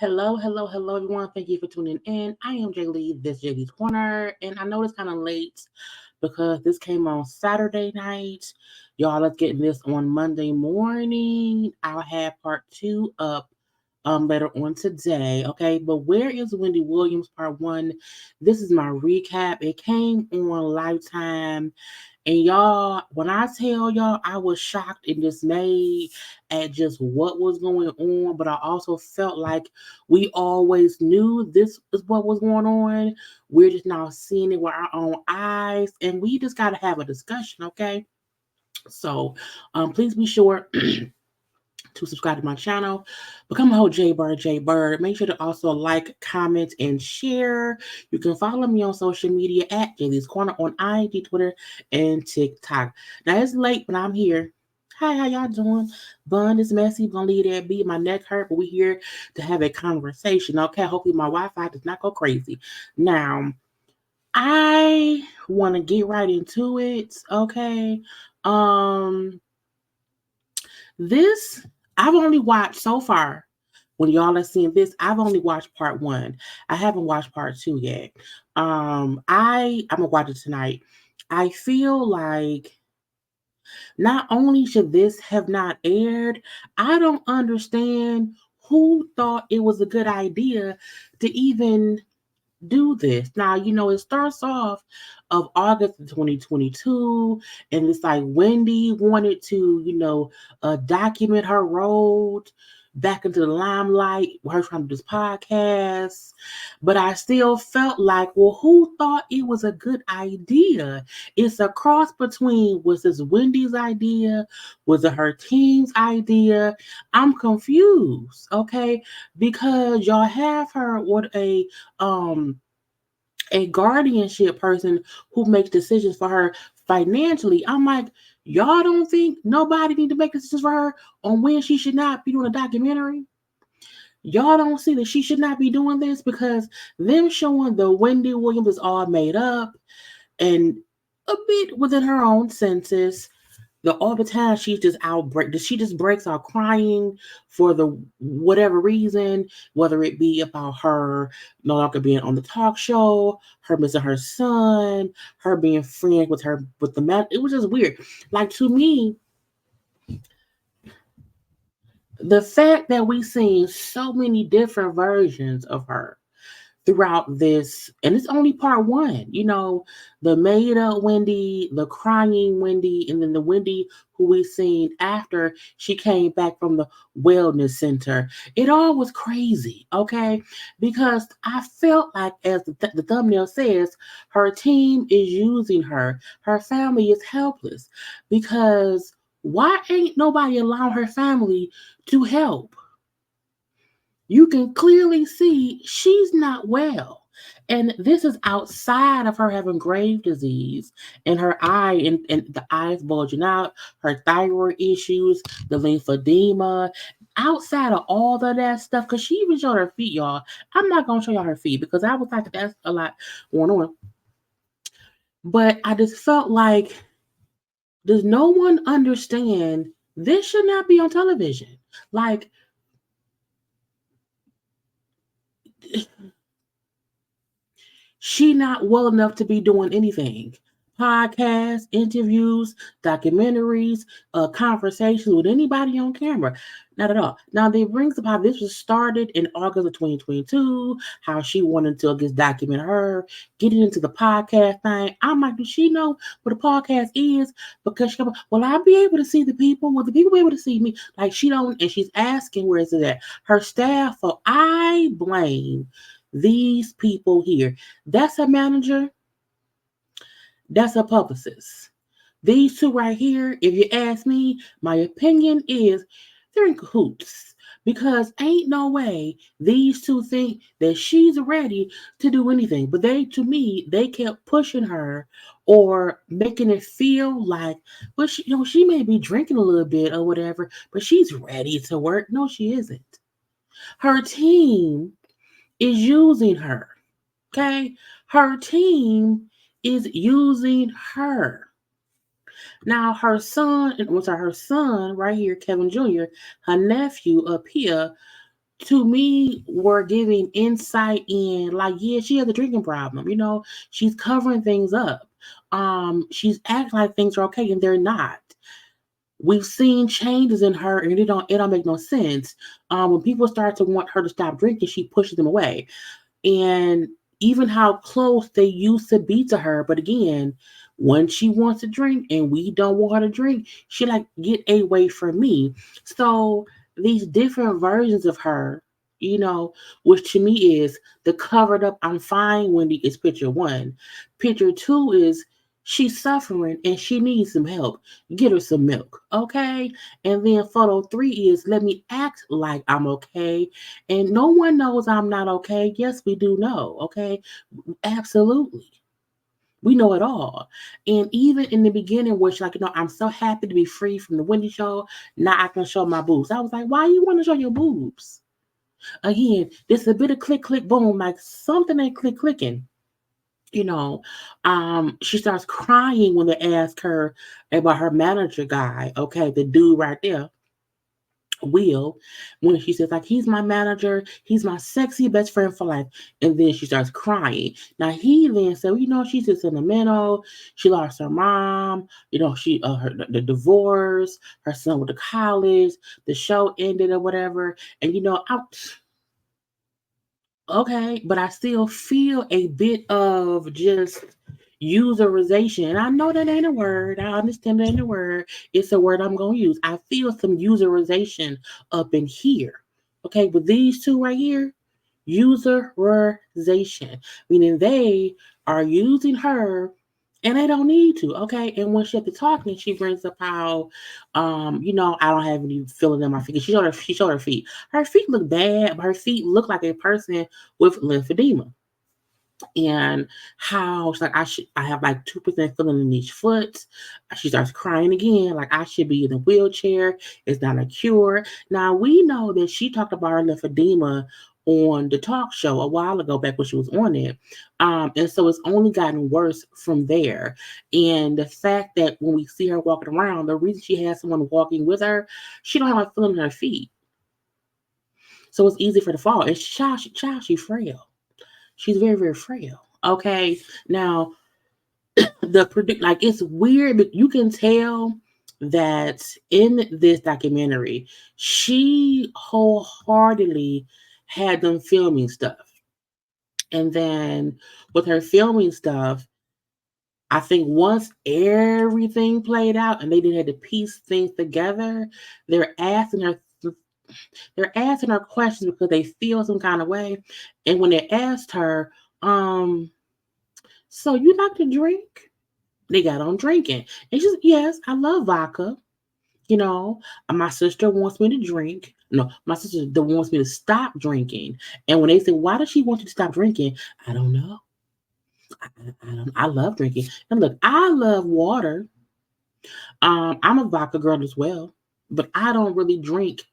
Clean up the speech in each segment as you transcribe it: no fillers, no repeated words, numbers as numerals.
Hello, everyone. Thank you for tuning in. I am Jaylee, this Jaylee's Corner, and I know it's kind of late because this came on Saturday night. Y'all, let's get this on Monday morning. I'll have part two up later on today. Okay, but where is Wendy Williams part one? This is my recap. It came on Lifetime. And y'all, when I tell y'all, I was shocked and dismayed at just what was going on, but I also felt like we always knew this is what was going on. We're just now seeing it with our own eyes, and we just got to have a discussion, okay? So, please be sure to subscribe to my channel, become a whole JayBird. Make sure to also like, comment, and share. You can follow me on social media at JayLeesCorner on IG, Twitter, and TikTok. Now it's late, but I'm here. Hi, how y'all doing? Bun is messy. Gonna leave that be. My neck hurt, but we here to have a conversation. Okay, hopefully my Wi-Fi does not go crazy. Now, I want to get right into it. Okay. Um, this I've only watched so far. When y'all are seeing this, I've only watched part one. I haven't watched part two yet. I'm gonna watch it tonight. I feel like not only should this have not aired, I don't understand who thought it was a good idea to even do this. Now, it starts off of August of 2022, and it's like Wendy wanted to, document her road back into the limelight, her trying to do this podcast. But I still felt like, well, who thought it was a good idea? It's a cross between, was this Wendy's idea? Was it her team's idea? I'm confused, okay? Because y'all have her with a guardianship person who makes decisions for her financially. I'm like, y'all don't think nobody need to make decisions for her on when she should not be doing a documentary? Y'all don't see that she should not be doing this because them showing the Wendy Williams is all made up and a bit within her own senses. All the time she just she just breaks out crying for the whatever reason, whether it be about her no longer being on the talk show, her missing her son, her being friends with the man. It was just weird. Like, to me, the fact that we seen so many different versions of her throughout this, and it's only part one, the made up Wendy, the crying Wendy, and then the Wendy who we seen after she came back from the wellness center. It all was crazy, okay? Because I felt like, as the thumbnail says, her team is using her. Her family is helpless. Because why ain't nobody allowing her family to help? You can clearly see she's not well. And this is outside of her having grave disease and her eye and the eyes bulging out, her thyroid issues, the lymphedema, outside of all of that stuff, because she even showed her feet, y'all. I'm not going to show y'all her feet because I was like, that's a lot going on. But I just felt like, does no one understand this should not be on television? Like, she not well enough to be doing anything. Podcasts, interviews, documentaries, conversations with anybody on camera. Not at all. Now, they brings up how this was started in August of 2022, how she wanted to just document her, getting into the podcast thing. I'm like, does she know what a podcast is? Because she, will I be able to see the people? Will the people be able to see me? Like, she don't, and she's asking, where is it at? Her staff, so I blame these people here. That's a manager. That's a publicist. These two right here, if you ask me, my opinion is they're in cahoots. Because ain't no way these two think that she's ready to do anything. But to me, they kept pushing her or making it feel like, well, she may be drinking a little bit or whatever, but she's ready to work. No, she isn't. Her team is using her. Okay? Her team is using her. Now, her son right here, Kevin Jr., her nephew up here, to me were giving insight in, like, yeah, she has a drinking problem. She's covering things up. She's acting like things are okay and they're not. We've seen changes in her, and it don't make no sense. When people start to want her to stop drinking, she pushes them away. And even how close they used to be to her. But again, when she wants to drink and we don't want her to drink, she like, get away from me. So these different versions of her, you know, which to me is the covered up, I'm fine Wendy is picture one. Picture two is she's suffering and she needs some help. Get her some milk, okay? And then photo three is let me act like I'm okay and no one knows I'm not okay. Yes, we do know. Okay. Absolutely. We know it all. And even in the beginning, where she's like, I'm so happy to be free from the Wendy show. Now I can show my boobs. I was like, why you want to show your boobs? Again, this is a bit of click, click, boom, like something ain't click, clicking. You know, she starts crying when they ask her about her manager guy. Okay, the dude right there. Will, when she says like he's my manager, he's my sexy best friend for life, and then she starts crying. Now he then said, she's just sentimental. She lost her mom. She the divorce. Her son went to college. The show ended or whatever. And I okay, but I still feel a bit of just userization. And I know that ain't a word. I understand that ain't a word. It's a word I'm going to use. I feel some userization up in here. Okay, but these two right here, userization, meaning they are using her and they don't need to. Okay, and when she at the talking, she brings up how, I don't have any feeling in my feet. She showed her feet. Her feet look bad, but her feet look like a person with lymphedema. And how she's like, I have like 2% feeling in each foot. She starts crying again, like I should be in a wheelchair. It's not a cure. Now we know that she talked about her lymphedema on the talk show a while ago, back when she was on it. And so it's only gotten worse from there. And the fact that when we see her walking around, the reason she has someone walking with her, she don't have like feeling in her feet. So it's easy for her to fall. And she's frail. She's very, very frail. Okay. Now, like it's weird, but you can tell that in this documentary, she wholeheartedly had them filming stuff. And then with her filming stuff, I think once everything played out and they didn't have to piece things together, they're asking her they're asking her questions because they feel some kind of way. And when they asked her, so you like to drink? They got on drinking. And she's, yes, I love vodka. You know, my sister wants me to drink. No, my sister wants me to stop drinking. And when they say, why does she want you to stop drinking? I don't know. I love drinking. And look, I love water. I'm a vodka girl as well, but I don't really drink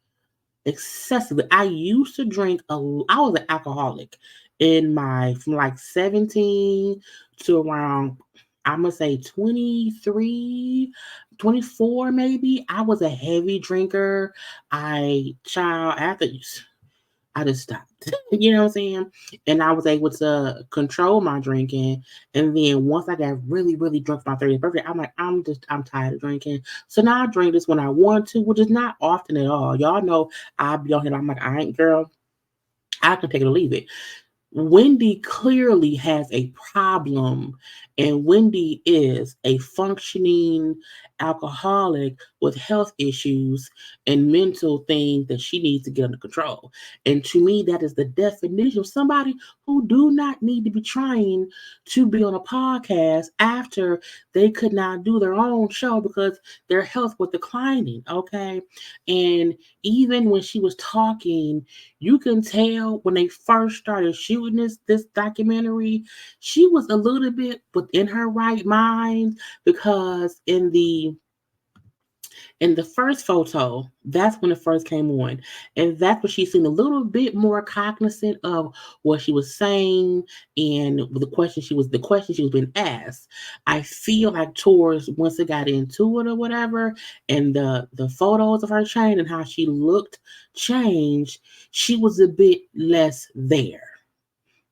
excessively. I used to drink I was an alcoholic from like 17 to around, I'm gonna say 23, 24 maybe. I was a heavy drinker. After I just stopped. You know what I'm saying? And I was able to control my drinking. And then once I got really, really drunk for my 30th birthday, I'm like, I'm tired of drinking. So now I drink this when I want to, which is not often at all. Y'all know I be on here, I'm like, I ain't girl. I can take it or leave it. Wendy clearly has a problem, and Wendy is a functioning alcoholic with health issues and mental things that she needs to get under control. And to me, that is the definition of somebody who do not need to be trying to be on a podcast after they could not do their own show because their health was declining. Okay. And even when she was talking, you can tell when they first started shooting this documentary, she was a little bit within her right mind because In the first photo, that's when it first came on. And that's when she seemed a little bit more cognizant of what she was saying and the question she was being asked. I feel like towards once it got into it or whatever, and the photos of her changed and how she looked changed, she was a bit less there,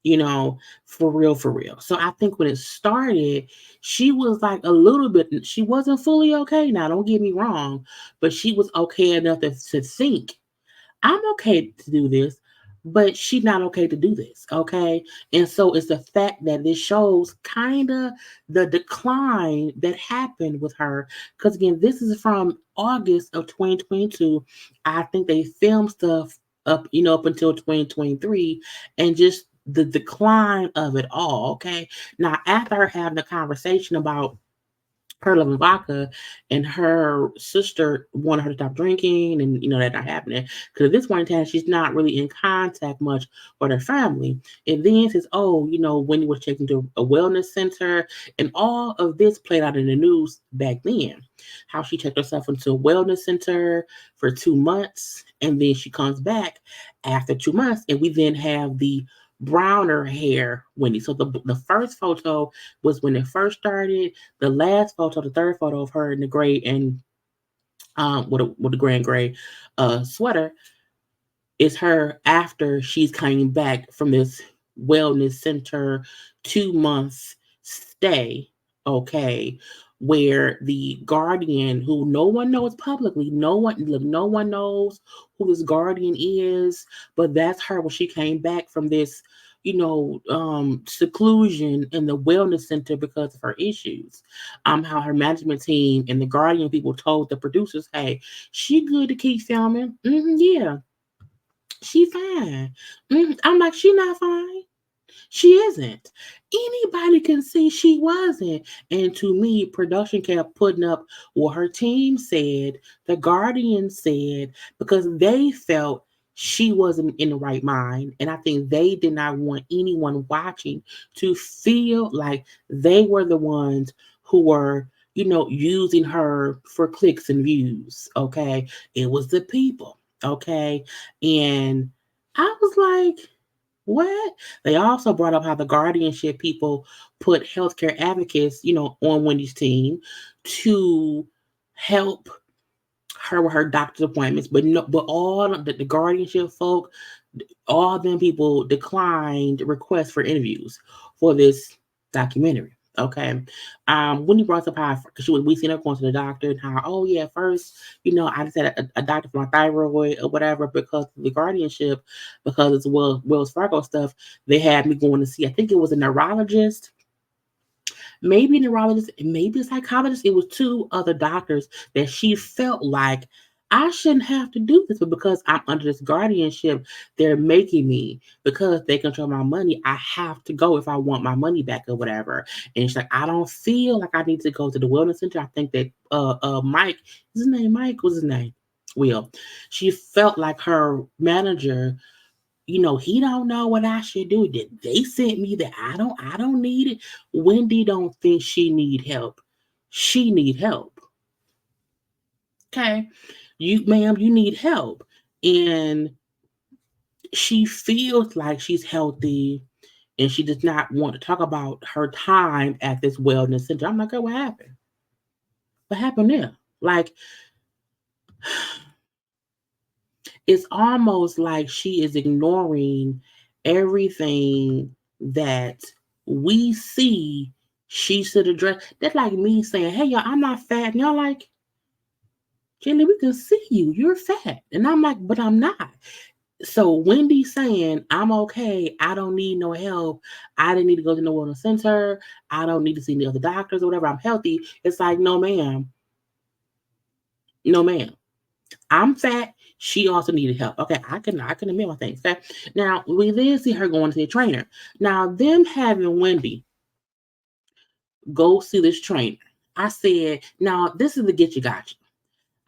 you know, for real, for real. So I think when it started, she was like a little bit, she wasn't fully okay. Now, don't get me wrong, but she was okay enough to think, I'm okay to do this, but she's not okay to do this. Okay. And so it's the fact that this shows kind of the decline that happened with her. Because again, this is from August of 2022. I think they filmed stuff up until 2023, and just the decline of it all. Okay. Now, after her having a conversation about her loving vodka, and her sister wanted her to stop drinking, and that not happening because at this point in time she's not really in contact much with her family. And then says, oh, Wendy was taken to a wellness center, and all of this played out in the news back then. How she checked herself into a wellness center for 2 months, and then she comes back after 2 months, and we then have the browner hair Wendy. So the first photo was when it first started. The last photo, the third photo of her in the gray and with a grand gray sweater, is her after she's coming back from this wellness center 2 months stay. Okay. Where the guardian, who no one knows publicly, no one knows who this guardian is, but that's her when she came back from this seclusion in the wellness center because of her issues. How her management team and the guardian people told the producers, hey, she good to keep filming. Yeah, she fine. I'm like, she not fine. She isn't. Anybody can see she wasn't. And to me, production kept putting up what her team said, the Guardian said, because they felt she wasn't in the right mind. And I think they did not want anyone watching to feel like they were the ones who were, using her for clicks and views. Okay. It was the people. Okay. And I was like, what? They also brought up how the guardianship people put healthcare advocates, on Wendy's team to help her with her doctor's appointments, but no, but all the guardianship folk, all of them people declined requests for interviews for this documentary. Okay. When you brought up how, because we seen her going to the doctor and how, oh yeah, first, I just had a doctor for my thyroid or whatever because of the guardianship, because it's Wells Fargo stuff. They had me going to see, I think it was a neurologist, maybe a neurologist, maybe a psychologist. It was two other doctors that she felt like I shouldn't have to do this, but because I'm under this guardianship, they're making me, because they control my money. I have to go if I want my money back or whatever. And she's like, I don't feel like I need to go to the wellness center. I think that Mike, is his name Mike? What's his name? Will. She felt like her manager, he don't know what I should do. They sent me that I don't need it. Wendy don't think she need help. She need help. Okay. Ma'am, you need help. And she feels like she's healthy, and she does not want to talk about her time at this wellness center. I'm like, oh, what happened? What happened there? Like, it's almost like she is ignoring everything that we see she should address. That's like me saying, hey, y'all, I'm not fat. And y'all like, Jaylee, we can see you. You're fat. And I'm like, but I'm not. So Wendy saying, I'm okay. I don't need no help. I didn't need to go to no wellness center. I don't need to see any other doctors or whatever. I'm healthy. It's like, no, ma'am. No, ma'am. I'm fat. She also needed help. Okay, I can admit my things. Okay. Now we then see her going to see a trainer. Now them having Wendy go see this trainer. I said, now this is the get you got you.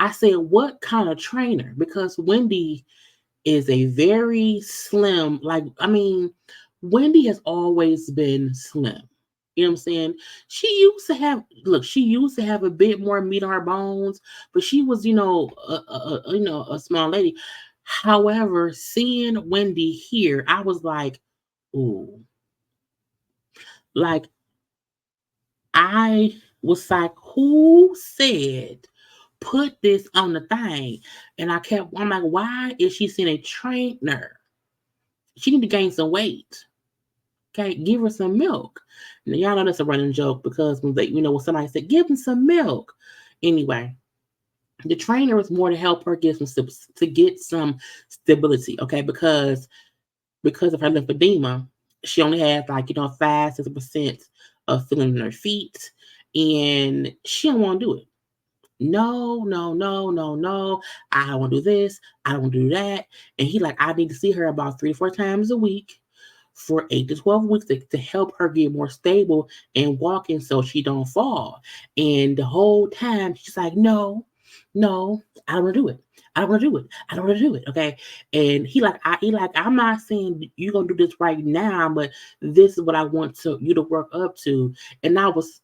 I said, what kind of trainer? Because Wendy is a very slim, Wendy has always been slim. You know what I'm saying? She used to have a bit more meat on her bones, but she was, a small lady. However, seeing Wendy here, I was like, ooh, like I was like, who said put this on the thing? And I'm like, why is she seeing a trainer? She need to gain some weight. Okay, give her some milk. Now, y'all know that's a running joke because when somebody said, give him some milk. Anyway, the trainer was more to help her get some stability. Okay, because of her lymphedema, she only had 5-6% of feeling in her feet, and she don't want to do it. No, no, no, no, no. I don't want to do this. I don't want to do that. And he like, I need to see her about 3 to 4 times a week for 8 to 12 weeks to help her get more stable and walking so she don't fall. And the whole time she's like, no, no, I don't want to do it. I don't want to do it. I don't want to do it. Okay. And I'm not saying you're gonna do this right now, but this is what I want you to work up to. And I was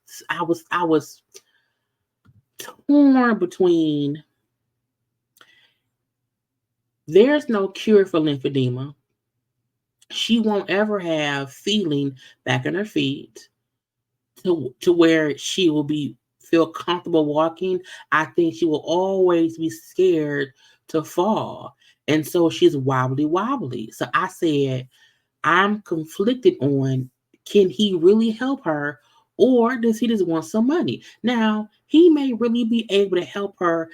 torn between there's no cure for lymphedema. She won't ever have feeling back in her feet to where she will feel comfortable walking. I think she will always be scared to fall. And so she's wobbly. So I said, I'm conflicted on, can he really help her, or does he just want some money? Now, he may really be able to help her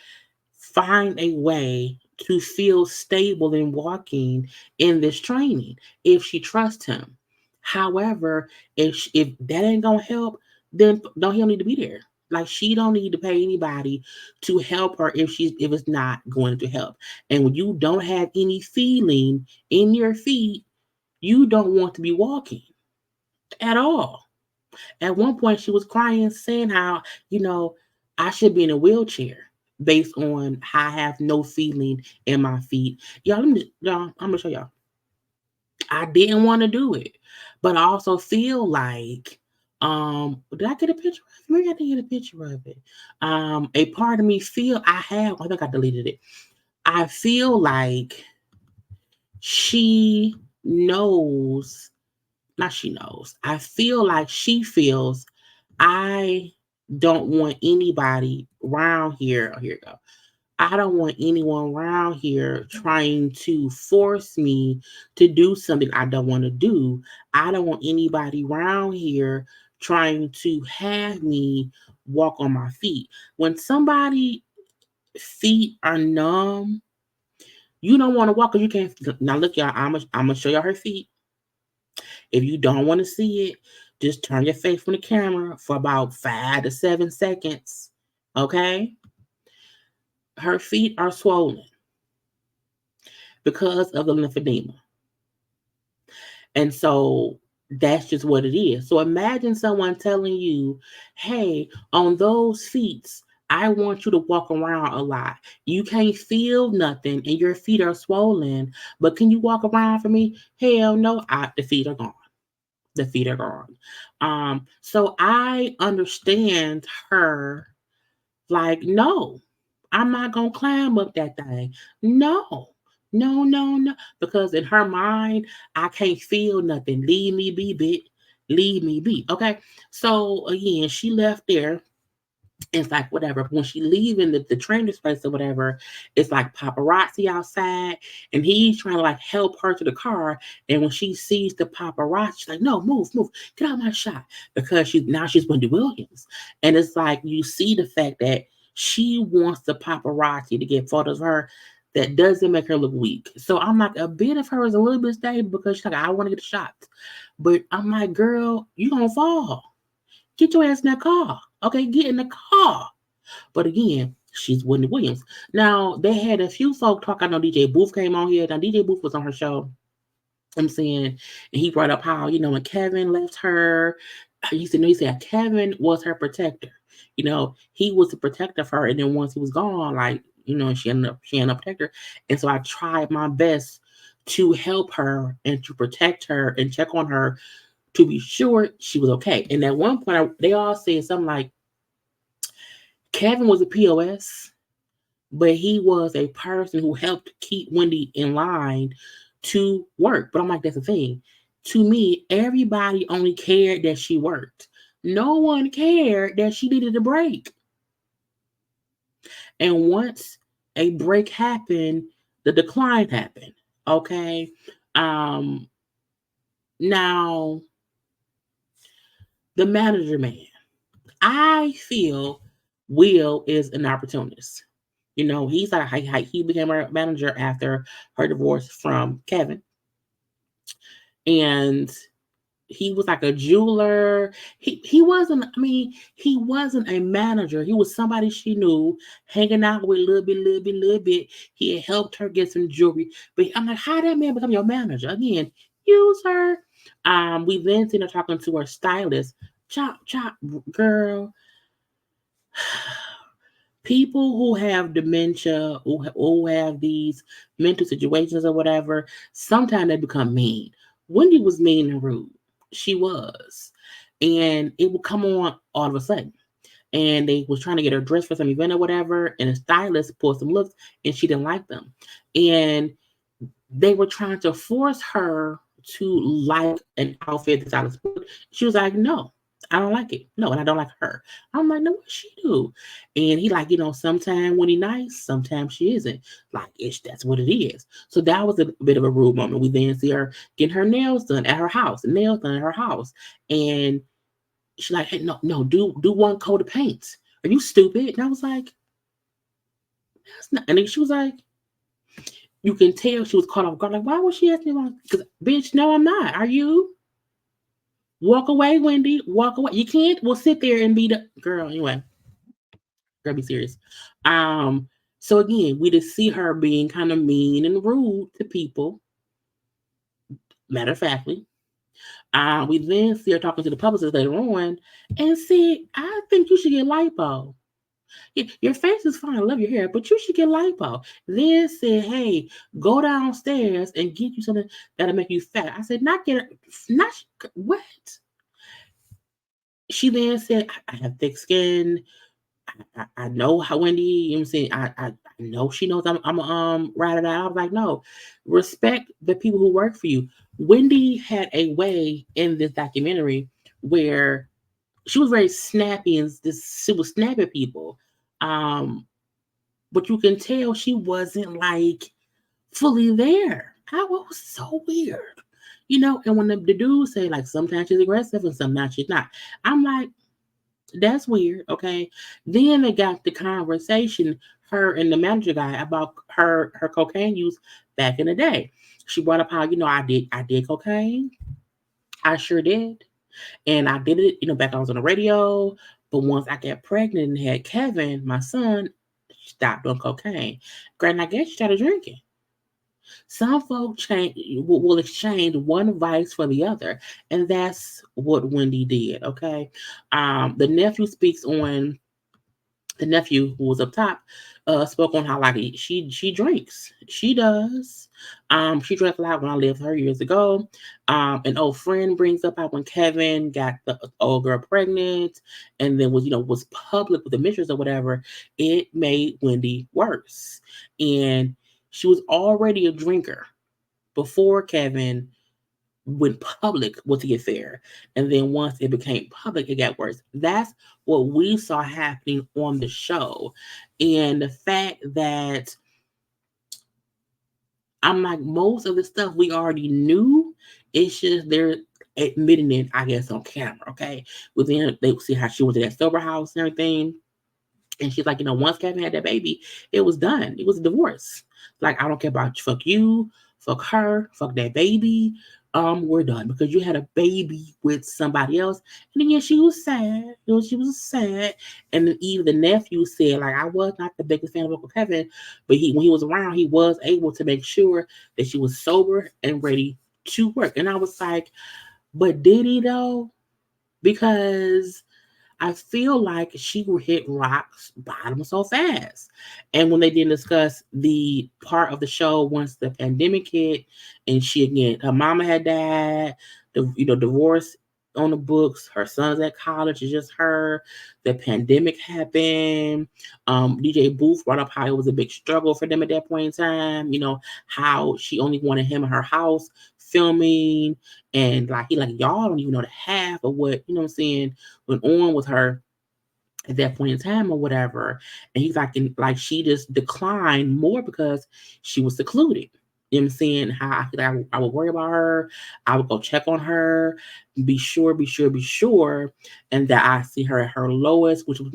find a way to feel stable in walking in this training if she trusts him. However, if that ain't gonna help, then he don't need to be there. Like, she don't need to pay anybody to help her if it's not going to help. And when you don't have any feeling in your feet, you don't want to be walking at all. At one point, she was crying, saying how, I should be in a wheelchair based on how I have no feeling in my feet. I'm going to show y'all. I didn't want to do it, but I also feel like, did I get a picture of it? Maybe I didn't get a picture of it. A part of me I think I deleted it. I feel like she knows not she knows. I feel like she feels I don't want anybody around here. Oh, here you go. I don't want anyone around here trying to force me to do something I don't want to do. I don't want anybody around here trying to have me walk on my feet. When somebody feet are numb, you don't want to walk because you can't. Now look, y'all. I'm gonna show y'all her feet. If you don't want to see it, just turn your face from the camera for about 5 to 7 seconds. Okay? Her feet are swollen because of the lymphedema. And so that's just what it is. So imagine someone telling you, hey, on those feet, I want you to walk around a lot. You can't feel nothing and your feet are swollen, but can you walk around for me? Hell no, the feet are gone. The feet are gone. So I understand her, like, no, I'm not gonna climb up that thing. No, no, no, no. Because in her mind, I can't feel nothing. Leave me be, bitch. Leave me be. Okay. So again, she left there. It's like whatever. When she leaving the trainer's place or whatever, it's like paparazzi outside, and he's trying to like help her to the car. And when she sees the paparazzi, she's like, "No, move, get out of my shot," because she's Wendy Williams, and it's like you see the fact that she wants the paparazzi to get photos of her. That doesn't make her look weak. So I'm like, a bit of her is a little bit stable because she's like, I want to get a shot, but I'm like, girl, you gonna fall. Get your ass in that car. Okay, get in the car. But again, she's Wendy Williams. Now, they had a few folk talk. I know DJ Booth came on here. Now, DJ Booth was on her show. I'm saying, and he brought up how, when Kevin left her, he said Kevin was her protector. He was the protector of her. And then once he was gone, like, she ended up protecting her. And so I tried my best to help her and to protect her and check on her to be sure she was okay. And at one point, they all said something like Kevin was a POS, but he was a person who helped keep Wendy in line to work. But I'm like, that's the thing. To me, everybody only cared that she worked. No one cared that she needed a break. And once a break happened, the decline happened. Okay. Um, Now the manager man. I feel Will is an opportunist. He's like he became a manager after her divorce from Kevin, and he was like a jeweler. He wasn't. I mean, he wasn't a manager. He was somebody she knew, hanging out with a little bit. He had helped her get some jewelry. But I'm like, how that man become your manager again? Use her. We then seen her talking to her stylist. Chop, girl. People who have dementia, who have these mental situations or whatever, sometimes they become mean. Wendy was mean and rude. She was. And it would come on all of a sudden. And they was trying to get her dressed for some event or whatever, and the stylist pulled some looks, and she didn't like them. And they were trying to force her to like an outfit the stylist put. She was like, no, I don't like it. No, and I don't like her. I'm like, no, what she do? And he like, sometimes when he nice, sometimes she isn't. Like, that's what it is. So that was a bit of a rude moment. We then see her getting her nails done at her house, nails done at her house. And she's like, hey, no, do one coat of paint. Are you stupid? And I was like, that's not. And then she was like, you can tell she was caught off guard. Like, why was she asking me? Because, bitch, no, I'm not. Are you? Walk away, Wendy. Walk away. You can't. We'll sit there and be the girl. Anyway, girl, be serious. So again, we just see her being kind of mean and rude to people. Matter of factly. We then see her talking to the publicist later on and see, I think you should get lipo. Your face is fine. I love your hair, but you should get lipo. Then said, hey, go downstairs and get you something that'll make you fat. I said, not what? She then said, I have thick skin. I know how Wendy, I'm saying, I know she knows I'm ride it out. I was like, no, respect the people who work for you. Wendy had a way in this documentary where she was very snappy and she was snapping people. But you can tell she wasn't like fully there. It was so weird. And when the dude say like sometimes she's aggressive and sometimes she's not, I'm like, that's weird. Okay. Then they got the conversation, her and the manager guy, about her cocaine use back in the day. She brought up how, I did cocaine. I sure did. And I did it, back when I was on the radio. But once I got pregnant and had Kevin, my son, stopped doing cocaine. Granted, I guess she started drinking. Some folks will exchange one vice for the other, and that's what Wendy did. Okay, the nephew speaks on the nephew who was up top. Spoke on how like she drinks. She does. She drank a lot when I lived with her years ago. An old friend brings up how when Kevin got the old girl pregnant, and then was public with the mistress or whatever, it made Wendy worse, and she was already a drinker before Kevin went public to get fair. And then once it became public, it got worse. That's what we saw happening on the show. And the fact that I'm like, most of the stuff we already knew, it's just they're admitting it, I guess, on camera. Okay. Within they see how she went to that sober house and everything. And she's like, once Kevin had that baby, it was done. It was a divorce. Like, I don't care about fuck you, fuck her, fuck that baby. We're done because you had a baby with somebody else. And then yeah, she was sad. She was sad. And then even the nephew said, like, I was not the biggest fan of Uncle Kevin, but when he was around, he was able to make sure that she was sober and ready to work. And I was like, but did he though? Because I feel like she would hit rock's bottom so fast. And when they didn't discuss the part of the show once the pandemic hit, and she again, her mama had died, divorce on the books. Her son's at college. It's just her. The pandemic happened. DJ Booth brought up how it was a big struggle for them at that point in time. How she only wanted him in her house filming, and like he like y'all don't even know the half of what what I'm saying went on with her at that point in time or whatever. And he's like, and like she just declined more because she was secluded. You know what I'm saying? How I would worry about her. I would go check on her, be sure, and that I see her at her lowest, which was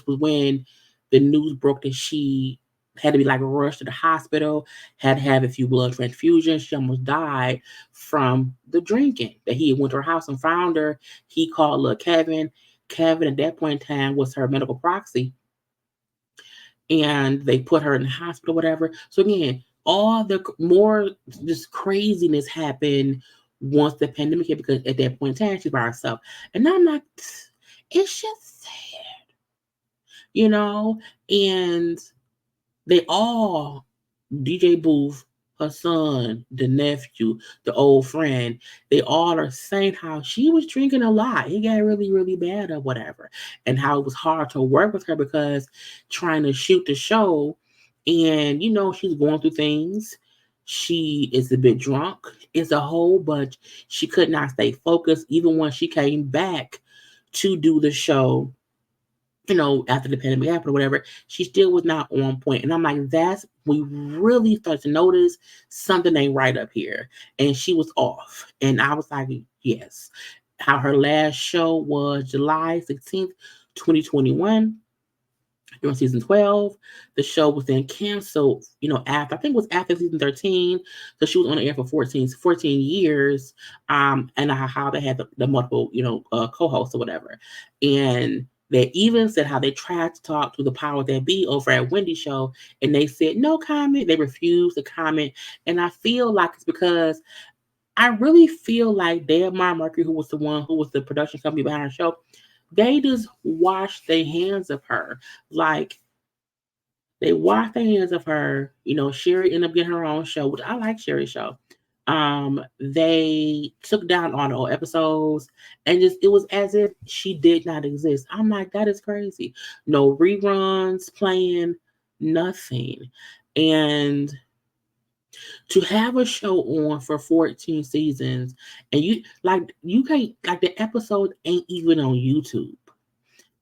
when the news broke that she had to be like rushed to the hospital, had to have a few blood transfusions. She almost died from the drinking. That he went to her house and found her. He called little Kevin. Kevin at that point in time was her medical proxy, and they put her in the hospital, whatever. So again, all the more just craziness happened once the pandemic hit, because at that point in time she's by herself. And I'm like, it's just sad, you know? And they all, DJ Booth, her son, the nephew, the old friend, they all are saying how she was drinking a lot. It got really, really bad or whatever. And how it was hard to work with her because trying to shoot the show, and she's going through things. She is a bit drunk. It's a whole bunch. She could not stay focused even when she came back to do the show, after the pandemic happened or whatever. She still was not on point. And I'm like, we really start to notice something ain't right up here. And she was off. And I was like, yes. How her last show was July 16th, 2021. During season 12, the show was then canceled, after, I think it was after season 13. So she was on the air for 14 years. And how they had the multiple, co-hosts or whatever. And they even said how they tried to talk to the power that be over at Wendy show, and they said no comment. They refused to comment. And I feel like it's because I really feel like Debmar Mercury, who was the production company behind her show, they just washed their hands of her. Like, they washed their hands of her. Sherry ended up getting her own show, which I like Sherry's show. They took down all the old episodes, and just it was as if she did not exist. I'm like, that is crazy. No reruns playing, nothing. And to have a show on for 14 seasons, and you can't, like, the episodes ain't even on YouTube.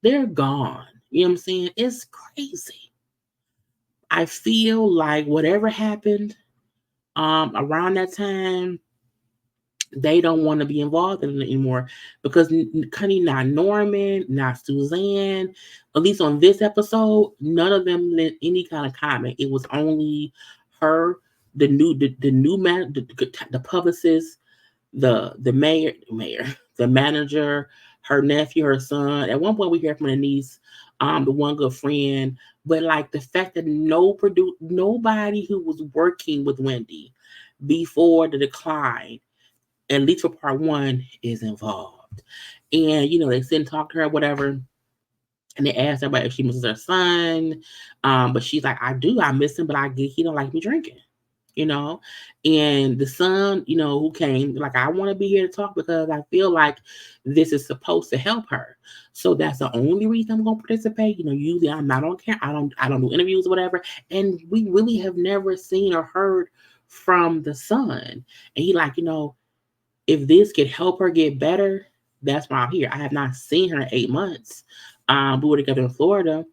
They're gone. You know what I'm saying? It's crazy. I feel like whatever happened around that time, they don't want to be involved in it anymore, because Connie, not Norman, not Suzanne, at least on this episode, none of them lent any kind of comment. It was only her, the new man, the publicist, the mayor, the manager, her nephew, her son. At one point, we heard from the niece, the one good friend. But like the fact that nobody who was working with Wendy before the decline, at least for part one, is involved. And they sit and talk to her, whatever. And they asked her about if she misses her son. But she's like, I miss him, but I get he don't like me drinking. And the son, who came, like, I want to be here to talk because I feel like this is supposed to help her. So that's the only reason I'm going to participate. Usually I'm not on camera. I don't do interviews or whatever. And we really have never seen or heard from the son. And he like, if this could help her get better, that's why I'm here. I have not seen her in 8 months. We were together in Florida.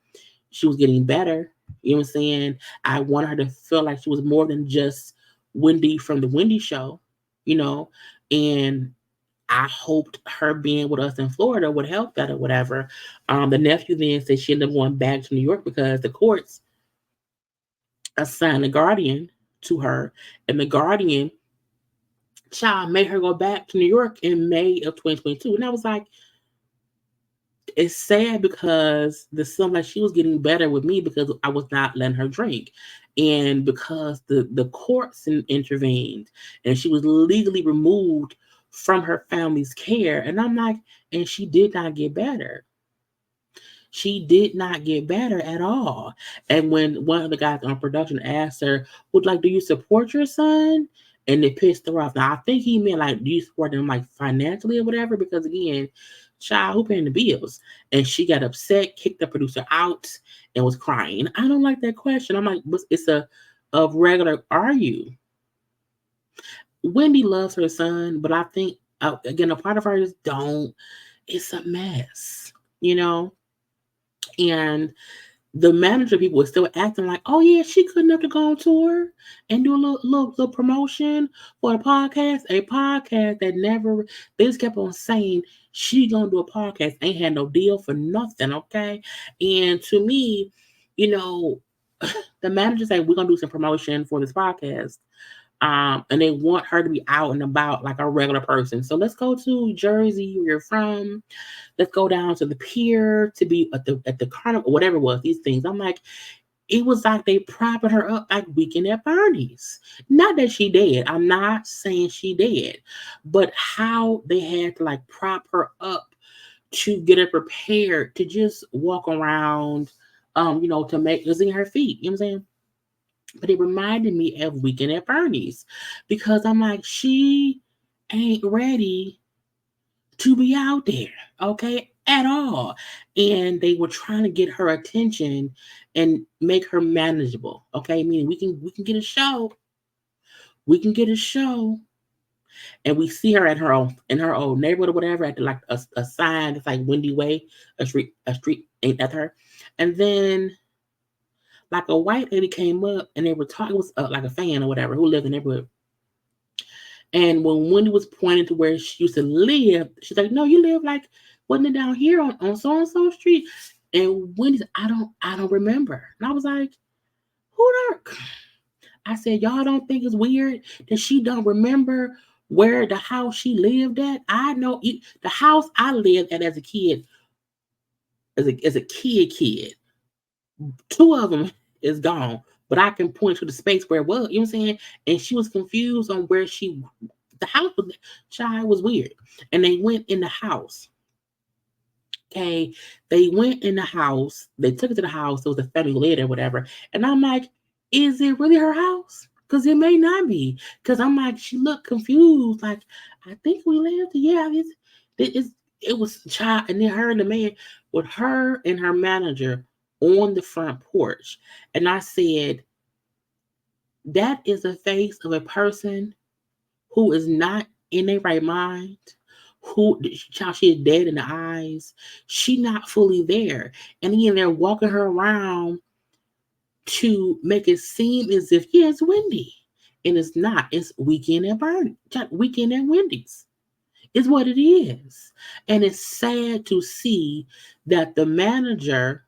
She was getting better. You know what I'm saying? I wanted her to feel like she was more than just Wendy from the Wendy show, and I hoped her being with us in Florida would help that or whatever. The nephew then said she ended up going back to New York because the courts assigned a guardian to her, and the guardian child made her go back to New York in May of 2022. And I was like, it's sad because the son, like, she was getting better with me because I was not letting her drink. And because the courts intervened, and she was legally removed from her family's care. And I'm like, and she did not get better. She did not get better at all. And when one of the guys on production asked her, would like, do you support your son? And it pissed her off. Now I think he meant like, do you support them like financially or whatever? Because again, child, who paying the bills? And she got upset, kicked the producer out, and was crying. I don't like that question. I'm like, it's a regular. Are you? Wendy loves her son, but I think again, a part of her just don't. It's a mess, you know. And the manager people were still acting like, oh yeah, she couldn't have to go on tour and do a little promotion for a podcast that never. They just kept on saying she gonna do a podcast, ain't had no deal for nothing, okay? And to me, you know, the manager said we're gonna do some promotion for this podcast. And they want her to be out and about like a regular person. So let's go to Jersey, where you're from. Let's go down to the pier to be at the carnival, whatever it was. These things. I'm like, it was like they propping her up like Weekend at Bernie's. Not that she did. I'm not saying she did, but how they had to like prop her up to get her prepared to just walk around, to make using her feet. You know what I'm saying? But it reminded me of Weekend at Bernie's because I'm like, she ain't ready to be out there, okay, at all. And they were trying to get her attention and make her manageable, okay. Meaning we can get a show, we can get a show, and we see her at her own in her old neighborhood or whatever at like a sign that's like Wendy Way, a street ain't at her, and then like a white lady came up and they were talking. It was like a fan or whatever who lived in the neighborhood. And when Wendy was pointing to where she used to live, she's like, "No, you live like wasn't it down here on so and so street?" And Wendy said, "I don't remember." And I was like, "Who dark?" I said, "Y'all don't think it's weird that she don't remember where the house she lived at? I know the house I lived at as a kid, as a kid. Two of them is gone, but I can point to the space where it was. You know what I'm saying?" And she was confused on where the house was. Child was weird, and they went in the house. Okay, they went in the house. They took it to the house. There was a family later, whatever. And I'm like, is it really her house? Because it may not be. Because I'm like, she looked confused. Like, I think we lived. Yeah, it was child, and then her and the man with her and her manager on the front porch. And I said, that is the face of a person who is not in their right mind, who child, she is dead in the eyes. She not fully there. And again, they're walking her around to make it seem as if, yeah, it's Wendy. And it's not. It's Weekend at Wendy's. Is what it is. And it's sad to see that the manager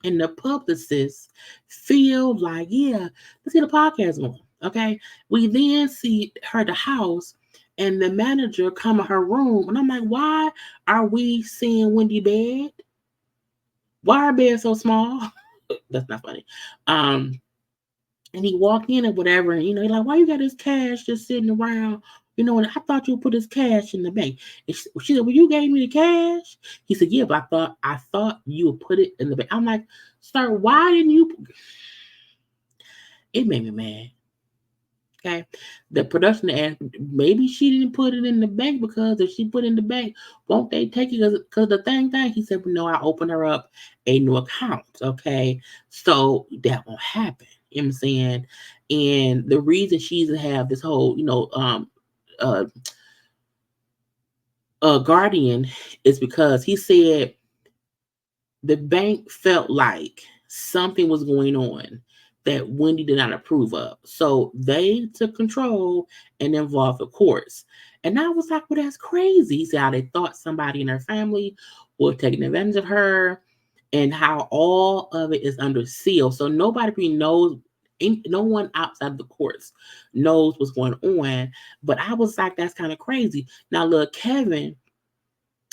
and the publicists feel like, yeah, let's get a podcast going. Okay. We then see her at the house and the manager come in her room. And I'm like, why are we seeing Wendy bed? Why are bed so small? That's not funny. And he walked in or whatever, and he's like, why you got this cash just sitting around? And I thought you would put this cash in the bank. And she said, well, you gave me the cash. He said, yeah, but I thought you would put it in the bank. I'm like, sir, why didn't you? It made me mad. Okay. The production asked, maybe she didn't put it in the bank because if she put it in the bank, won't they take it? Because the thing, he said, well, no, I opened her up a new account. Okay. So that won't happen. You know what I'm saying? And the reason she doesn't have this whole, uh, guardian is because he said the bank felt like something was going on that Wendy did not approve of. So they took control and involved the courts. And I was like, well, that's crazy. He said how they thought somebody in her family was taking advantage of her and how all of it is under seal. So nobody really knows, no one outside the courts knows what's going on. But I was like, that's kind of crazy. Now, look, Kevin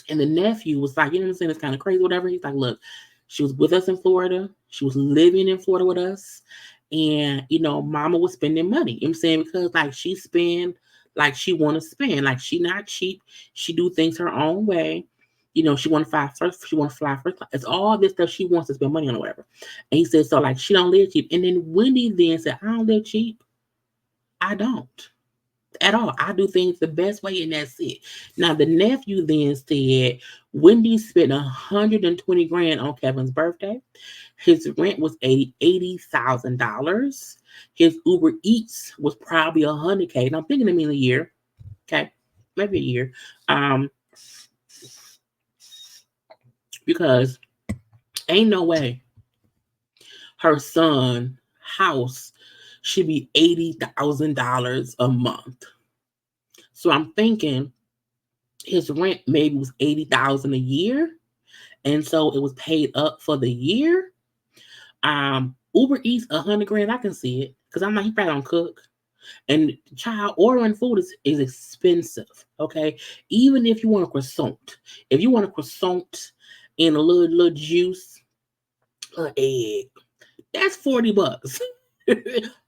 and the nephew was like, you know what I'm saying? It's kind of crazy, whatever. He's like, look, she was with us in Florida. She was living in Florida with us. And, mama was spending money. You know what I'm saying? Because like she spend like she want to spend. Like she not cheap. She do things her own way. She want to fly first. She want to fly first. It's all this stuff she wants to spend money on or whatever. And he said, so like she don't live cheap. And then Wendy then said, I don't live cheap. I don't. at all. I do things the best way, and that's it. Now the nephew then said Wendy spent 120 grand on Kevin's birthday. His rent was $80,000. His Uber Eats was probably 100K. And I'm thinking a year. Okay, maybe a year. Um, because ain't no way her son house should be $80,000 a month. So I'm thinking his rent maybe was 80,000 a year, and so it was paid up for the year. Uber Eats 100 grand, I can see it because I'm like he probably don't cook, and child ordering food is expensive. Okay, even if you want a croissant, if you want a croissant and a little juice, an egg, that's $40.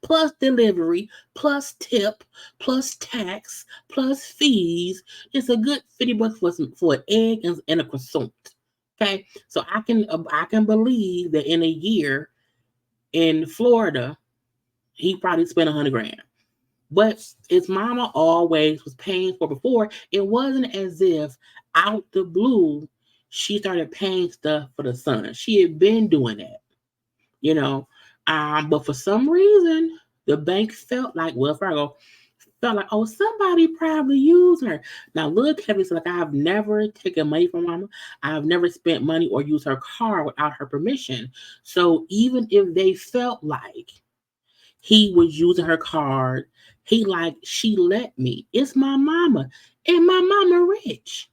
Plus delivery, plus tip, plus tax, plus fees. It's a good $50 for an egg and a croissant. Okay, so I can believe that in a year in Florida, he probably spent 100 grand. But his mama always was paying for before. It wasn't as if out the blue she started paying stuff for the son. She had been doing that, you know. But for some reason, the bank felt like Wells Fargo felt like, oh, somebody probably used her. Now, look, Kevin said, like, I've never taken money from mama. I've never spent money or used her car without her permission. So even if they felt like he was using her card, he like, she let me. It's my mama. And my mama rich.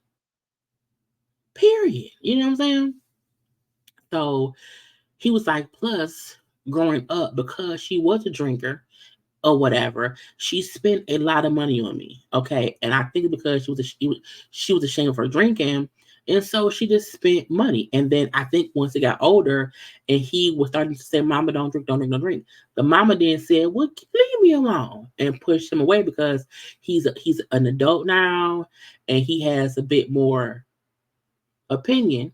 Period. You know what I'm saying? So he was like, plus, growing up, because she was a drinker or whatever, she spent a lot of money on me. Okay. And I think because she was ashamed of her drinking. And so she just spent money. And then I think once he got older and he was starting to say, Mama, don't drink, don't drink, don't drink. The mama then said, well, leave me alone, and pushed him away because he's an adult now and he has a bit more opinion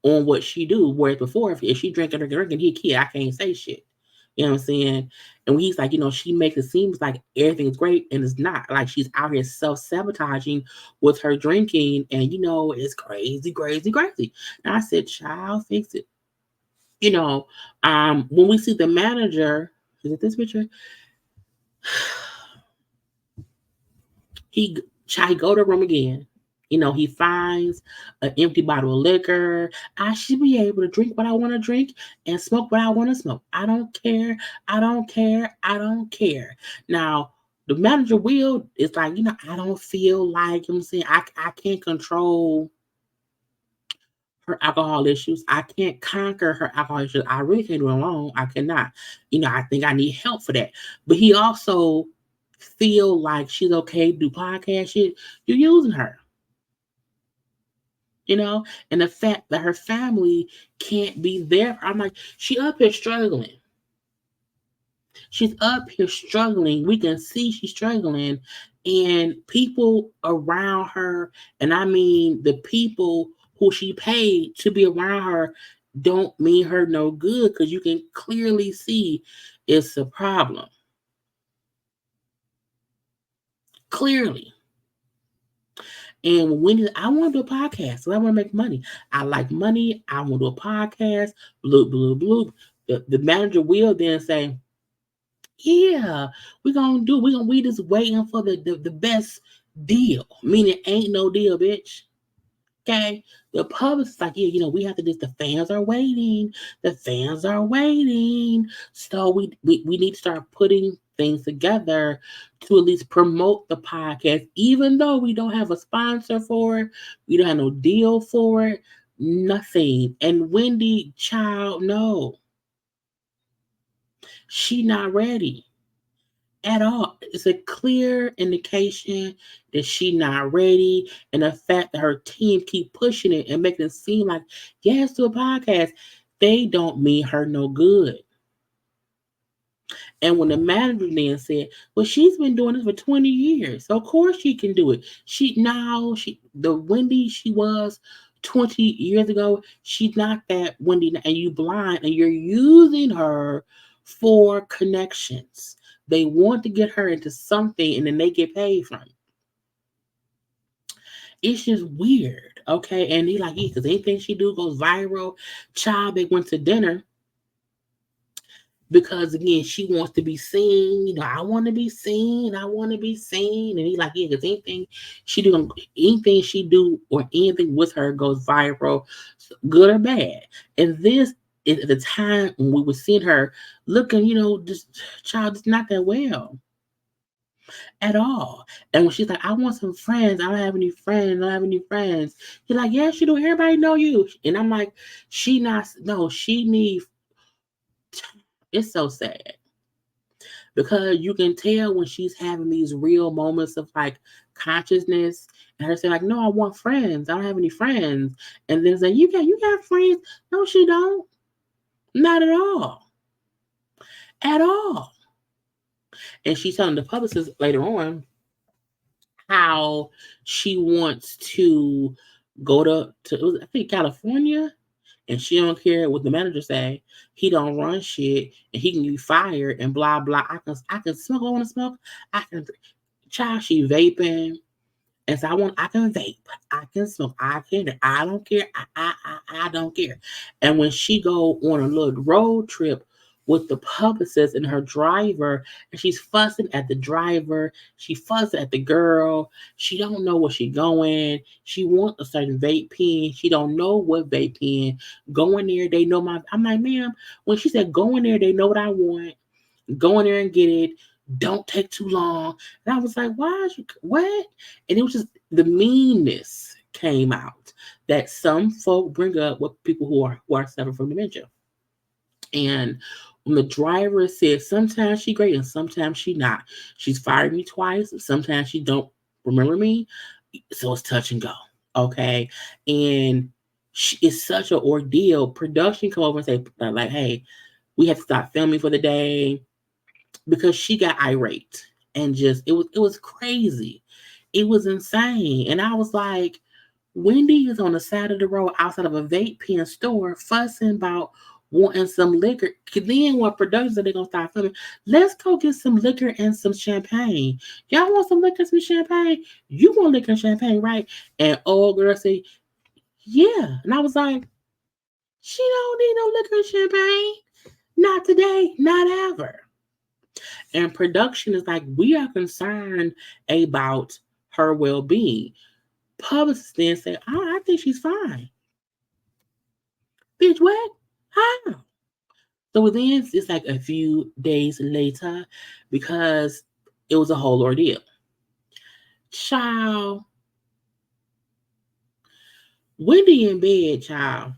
on what she do. Whereas before, if she drinking, he a kid, I can't say shit. You know what I'm saying? And when he's like, she makes it seem like everything's great, and it's not. Like she's out here self-sabotaging with her drinking, and it's crazy, crazy, crazy. And I said, child, fix it. When we see the manager, is it this picture? He go to the room again. He finds an empty bottle of liquor. I should be able to drink what I want to drink and smoke what I want to smoke. I don't care. I don't care. I don't care. Now, the manager will is like, I don't feel like, I'm saying, I can't control her alcohol issues. I can't conquer her alcohol issues. I really can't do it alone. I cannot. I think I need help for that. But he also feel like she's okay to do podcast shit. You're using her. And the fact that her family can't be there. I'm like, she up here struggling. She's up here struggling. We can see she's struggling. And people around her, and I mean the people who she paid to be around her, don't mean her no good because you can clearly see it's a problem. Clearly. And when I want to do a podcast, so I want to make money. I like money. I want to do a podcast. Bloop, bloop, bloop. The manager will then say, yeah, we're we just waiting for the best deal. Meaning ain't no deal, bitch. Okay. The public's like, yeah, we have to do this. The fans are waiting. The fans are waiting. So we need to start putting things together to at least promote the podcast, even though we don't have a sponsor for it. We don't have no deal for it. Nothing. And Wendy, child, no. She not ready at all. It's a clear indication that she not ready, and the fact that her team keep pushing it and making it seem like yes to a podcast, they don't mean her no good. And when the manager then said, well, she's been doing this for 20 years, so of course she can do it. The Wendy she was 20 years ago, she's not that Wendy, and you blind and you're using her for connections. They want to get her into something and then they get paid from it. It's just weird, okay? And he like, yeah, because anything she do goes viral. Child, they went to dinner because again, she wants to be seen. I want to be seen. I want to be seen. And he like, yeah, because anything she do or anything with her goes viral, good or bad. And this is at the time when we were seeing her looking, this child is not that well at all. And when she's like, I want some friends. I don't have any friends. I don't have any friends. He's like, yes, you do. Everybody know you. And I'm like, she needs. It's so sad because you can tell when she's having these real moments of like consciousness and her saying like, no, I want friends. I don't have any friends. And then say, you got friends. No, she don't. Not at all. At all. And she's telling the publicist later on how she wants to go to I think California, and she don't care what the manager say. He don't run shit, and he can be fired and blah blah. I can smoke. I want to smoke. I can. Child, she vaping. And so I can vape, I can smoke, I don't care, I don't care. And when she go on a little road trip with the publicist and her driver, and she's fussing at the driver, she fussing at the girl, she don't know where she going, she wants a certain vape pen, she don't know what vape pen. Go in there, they know I'm like, ma'am, when she said go in there, they know what I want. Go in there and get it. Don't take too long. And I was like, why is you what? And it was just the meanness came out that some folk bring up with people who are suffering from dementia. And when the driver said sometimes she great and sometimes she not. She's fired me twice. Sometimes she don't remember me. So it's touch and go. Okay. And it's such an ordeal. Production come over and say like, hey, we have to stop filming for the day because she got irate and just it was crazy. It was insane. And I was like, Wendy is on the side of the road outside of a vape pen store fussing about wanting some liquor. Then when production said they're gonna start filming, let's go get some liquor and some champagne. Y'all want some liquor and some champagne? You want liquor and champagne, right? And old girl said, yeah. And I was like, she don't need no liquor and champagne. Not today, not ever. And production is like, we are concerned about her well being. Publicists then say, oh, I think she's fine. Bitch, what? How? So then it's like a few days later because it was a whole ordeal. Child, Wendy in bed, child.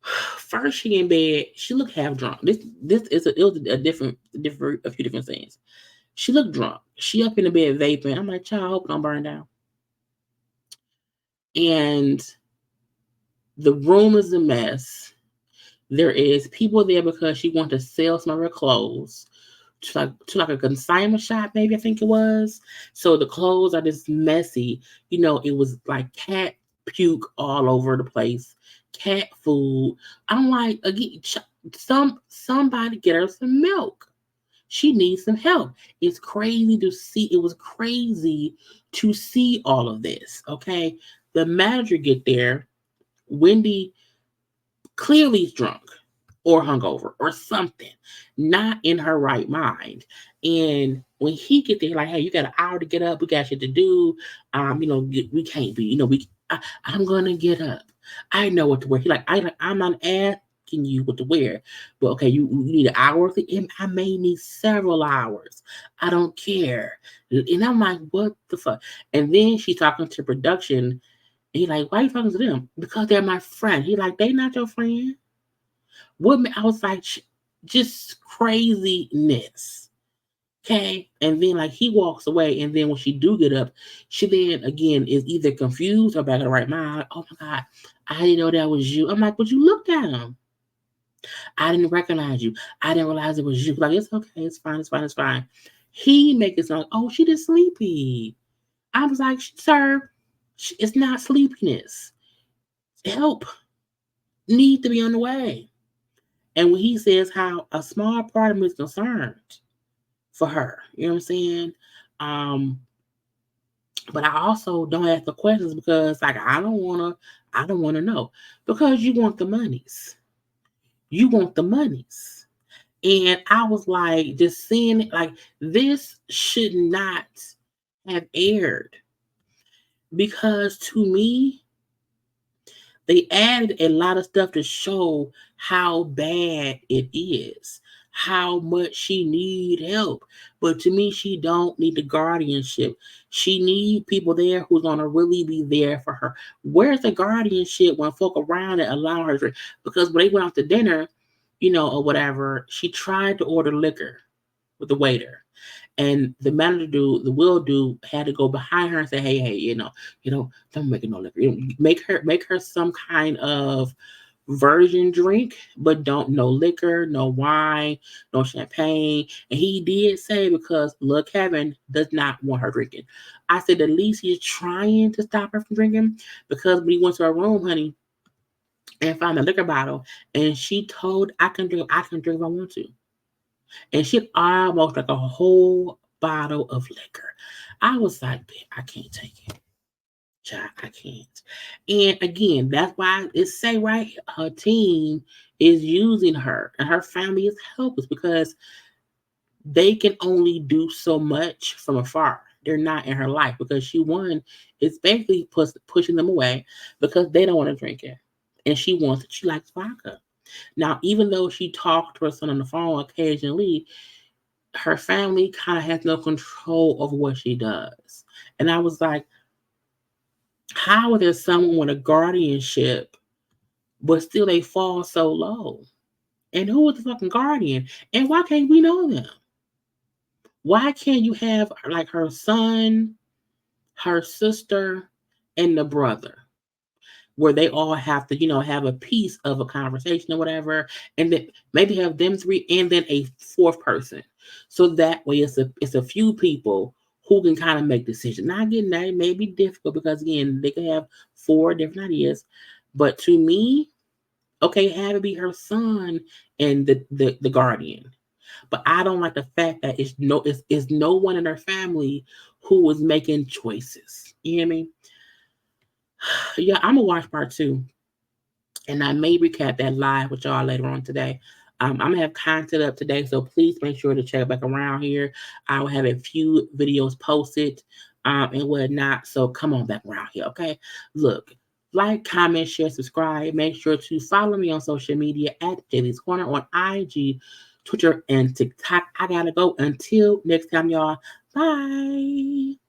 First she in bed, she looked half drunk. It was a few different things. She looked drunk. She up in the bed vaping. I'm like, child, I hope don't burn down. And the room is a mess. There is people there because she wanted to sell some of her clothes to like a consignment shop, maybe I think it was. So the clothes are just messy. It was like cat puke all over the place, cat food. I'm like, again, somebody get her some milk. She needs some help. It's crazy to see. It was crazy to see all of this. Okay, the manager get there. Wendy clearly is drunk or hungover or something, not in her right mind. And when he get there, like, hey, you got an hour to get up. We got shit to do. We can't be. I'm gonna get up. I know what to wear. He like, I'm not asking you what to wear, but okay, you need an hour. I may need several hours. I don't care. And I'm like, what the fuck? And then she's talking to production. And he like, why are you talking to them? Because they're my friend. He like, they not your friend. I was like, just craziness. Okay. And then like he walks away. And then when she do get up, she then again is either confused or back in the right mind. Like, oh my God, I didn't know that was you. I'm like, but you looked at him. I didn't recognize you. I didn't realize it was you. Like, it's okay. It's fine. It's fine. It's fine. He make it sound like, oh, she just sleepy. I was like, sir, it's not sleepiness. Help need to be on the way. And when he says how a small part of me is concerned for her, you know what I'm saying? Um, but I also don't ask the questions because like I don't wanna know. Because you want the monies. You want the monies. And I was like, just seeing it, like this should not have aired because to me, they added a lot of stuff to show how bad it is, how much she need help. But to me, she don't need the guardianship. She need people there who's gonna really be there for her. Where's the guardianship when folk around and allow her to? Because when they went out to dinner, or whatever, she tried to order liquor with the waiter. And the manager dude, the will dude, had to go behind her and say, "Hey, don't make it no liquor. Make her some kind of virgin drink, but don't no liquor, no wine, no champagne." And he did say because look, Kevin does not want her drinking. I said at least he's trying to stop her from drinking because when he went to her room, honey, and found a liquor bottle, and she told I can drink if I want to. And she almost like a whole bottle of liquor. I was like, "Bitch, I can't take it. Child, I can't." And again, that's why it say right her team is using her and her family is helpless because they can only do so much from afar. They're not in her life because is basically pushing them away because they don't want to drink it. And she wants it. She likes vodka. Now, even though she talked to her son on the phone occasionally, her family kind of has no control over what she does. And I was like, how is there someone with a guardianship, but still they fall so low? And who is the fucking guardian? And why can't we know them? Why can't you have like her son, her sister, and the brother? Where they all have to, have a piece of a conversation or whatever, and then maybe have them three and then a fourth person. So that way it's a few people who can kind of make decisions. Now again, that may be difficult because again, they can have four different ideas. But to me, okay, have it be her son and the guardian. But I don't like the fact that it's no one in her family who is making choices. You hear me? Yeah, I'm gonna watch part two. And I may recap that live with y'all later on today. I'm gonna have content up today, so please make sure to check back around here. I will have a few videos posted and whatnot. So come on back around here, okay? Look, like, comment, share, subscribe. Make sure to follow me on social media at JayLeesCorner on IG, Twitter, and TikTok. I gotta go. Until next time, y'all. Bye.